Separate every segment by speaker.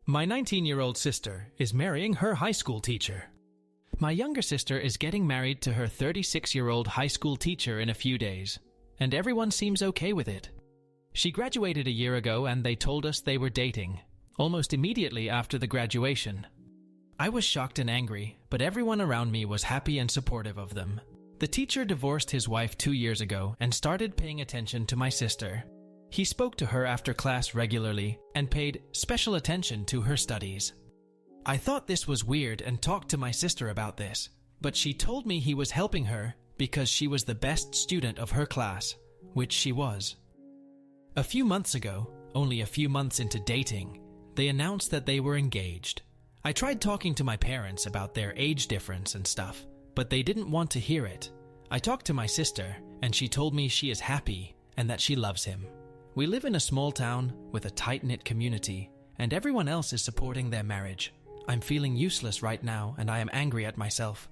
Speaker 1: My 19-year-old sister is marrying her high school teacher. My younger sister is getting married to her 36-year-old high school teacher in a few days, and everyone seems okay with it. She graduated a year ago and they told us they were dating, almost immediately after the graduation. I was shocked and angry, but everyone around me was happy and supportive of them. The teacher divorced his wife 2 years ago and started paying attention to my sister. He spoke to her after class regularly and paid special attention to her studies. I thought this was weird and talked to my sister about this, but she told me he was helping her because she was the best student of her class, which she was. A few months ago, only a few months into dating, they announced that they were engaged. I tried talking to my parents about their age difference and stuff, but they didn't want to hear it. I talked to my sister, and she told me she is happy and that she loves him. We live in a small town with a tight-knit community, and everyone else is supporting their marriage. I'm feeling useless right now, and I am angry at myself.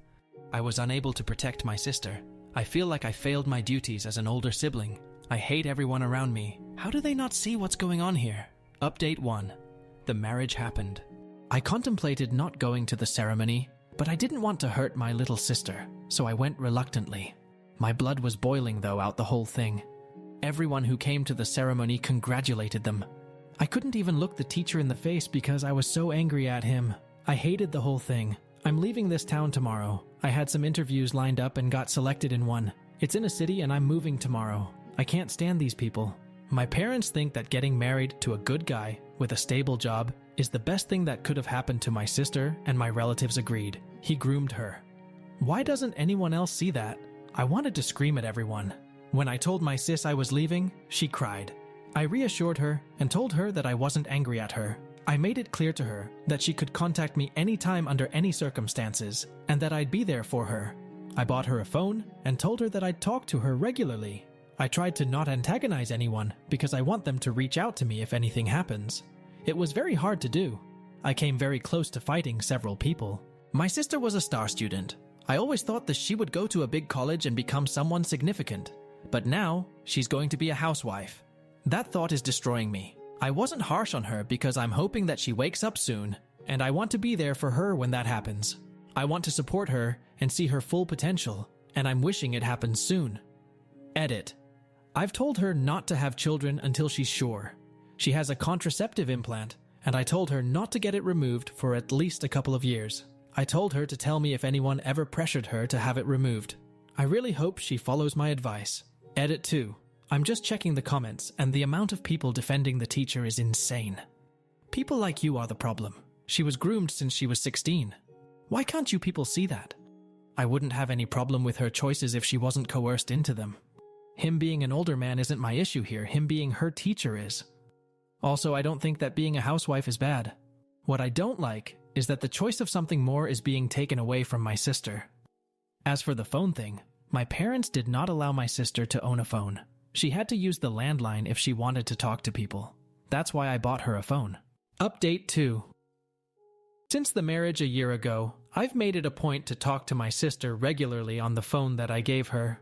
Speaker 1: I was unable to protect my sister. I feel like I failed my duties as an older sibling. I hate everyone around me. How do they not see what's going on here? Update 1. The marriage happened. I contemplated not going to the ceremony, but I didn't want to hurt my little sister, so I went reluctantly. My blood was boiling, though, out the whole thing. Everyone who came to the ceremony congratulated them. I couldn't even look the teacher in the face because I was so angry at him. I hated the whole thing. I'm leaving this town tomorrow. I had some interviews lined up and got selected in one. It's in a city and I'm moving tomorrow. I can't stand these people. My parents think that getting married to a good guy with a stable job is the best thing that could have happened to my sister, and my relatives agreed. He groomed her. Why doesn't anyone else see that? I wanted to scream at everyone. When I told my sis I was leaving, she cried. I reassured her and told her that I wasn't angry at her. I made it clear to her that she could contact me anytime under any circumstances, and that I'd be there for her. I bought her a phone and told her that I'd talk to her regularly. I tried to not antagonize anyone because I want them to reach out to me if anything happens. It was very hard to do. I came very close to fighting several people. My sister was a star student. I always thought that she would go to a big college and become someone significant. But now, she's going to be a housewife. That thought is destroying me. I wasn't harsh on her because I'm hoping that she wakes up soon, and I want to be there for her when that happens. I want to support her and see her full potential, and I'm wishing it happens soon. Edit. I've told her not to have children until she's sure. She has a contraceptive implant, and I told her not to get it removed for at least a couple of years. I told her to tell me if anyone ever pressured her to have it removed. I really hope she follows my advice. Edit 2. I'm just checking the comments, and the amount of people defending the teacher is insane. People like you are the problem. She was groomed since she was 16. Why can't you people see that? I wouldn't have any problem with her choices if she wasn't coerced into them. Him being an older man isn't my issue here, him being her teacher is. Also, I don't think that being a housewife is bad. What I don't like is that the choice of something more is being taken away from my sister. As for the phone thing, my parents did not allow my sister to own a phone. She had to use the landline if she wanted to talk to people. That's why I bought her a phone. Update 2. Since the marriage a year ago, I've made it a point to talk to my sister regularly on the phone that I gave her.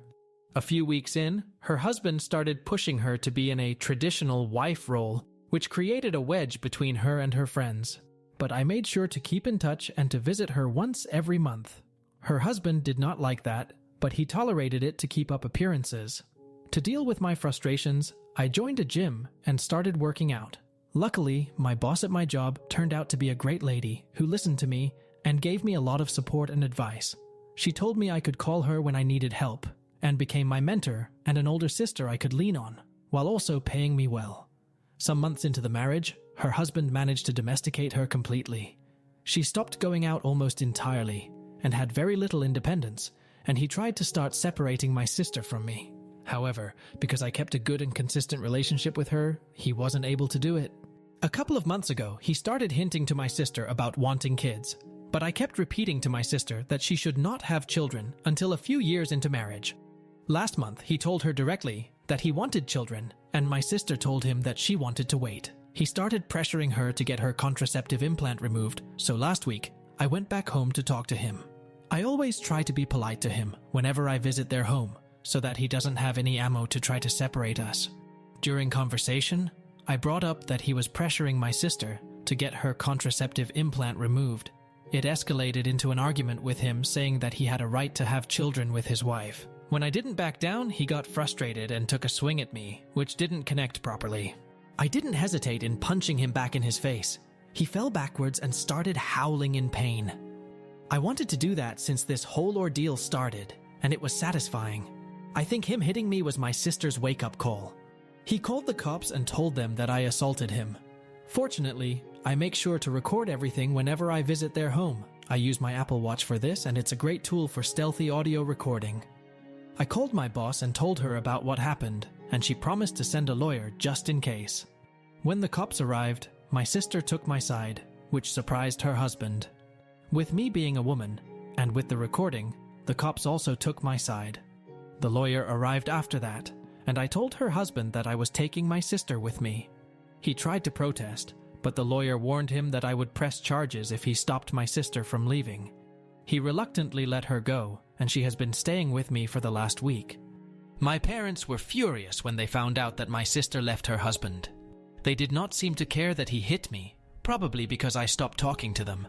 Speaker 1: A few weeks in, her husband started pushing her to be in a traditional wife role, which created a wedge between her and her friends. But I made sure to keep in touch and to visit her once every month. Her husband did not like that, but he tolerated it to keep up appearances. To deal with my frustrations, I joined a gym and started working out. Luckily, my boss at my job turned out to be a great lady who listened to me and gave me a lot of support and advice. She told me I could call her when I needed help, and became my mentor and an older sister I could lean on, while also paying me well. Some months into the marriage, her husband managed to domesticate her completely. She stopped going out almost entirely, and had very little independence, and he tried to start separating my sister from me. However, because I kept a good and consistent relationship with her, he wasn't able to do it. A couple of months ago, he started hinting to my sister about wanting kids, but I kept repeating to my sister that she should not have children until a few years into marriage. Last month, he told her directly that he wanted children, and my sister told him that she wanted to wait. He started pressuring her to get her contraceptive implant removed, so last week, I went back home to talk to him. I always try to be polite to him whenever I visit their home, so that he doesn't have any ammo to try to separate us. During conversation, I brought up that he was pressuring my sister to get her contraceptive implant removed. It escalated into an argument with him, saying that he had a right to have children with his wife. When I didn't back down, he got frustrated and took a swing at me, which didn't connect properly. I didn't hesitate in punching him back in his face. He fell backwards and started howling in pain. I wanted to do that since this whole ordeal started, and it was satisfying. I think him hitting me was my sister's wake-up call. He called the cops and told them that I assaulted him. Fortunately, I make sure to record everything whenever I visit their home. I use my Apple Watch for this, and it's a great tool for stealthy audio recording. I called my boss and told her about what happened, and she promised to send a lawyer just in case. When the cops arrived, my sister took my side, which surprised her husband. With me being a woman, and with the recording, the cops also took my side. The lawyer arrived after that, and I told her husband that I was taking my sister with me. He tried to protest, but the lawyer warned him that I would press charges if he stopped my sister from leaving. He reluctantly let her go, and she has been staying with me for the last week. My parents were furious when they found out that my sister left her husband. They did not seem to care that he hit me, probably because I stopped talking to them.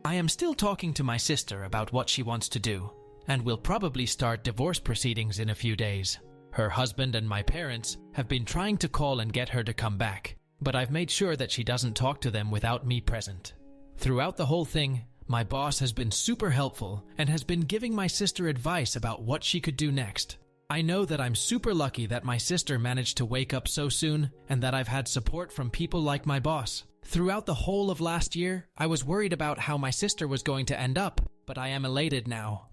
Speaker 1: I am still talking to my sister about what she wants to do, and will probably start divorce proceedings in a few days. Her husband and my parents have been trying to call and get her to come back, but I've made sure that she doesn't talk to them without me present. Throughout the whole thing, my boss has been super helpful and has been giving my sister advice about what she could do next. I know that I'm super lucky that my sister managed to wake up so soon and that I've had support from people like my boss. Throughout the whole of last year, I was worried about how my sister was going to end up, but I am elated now.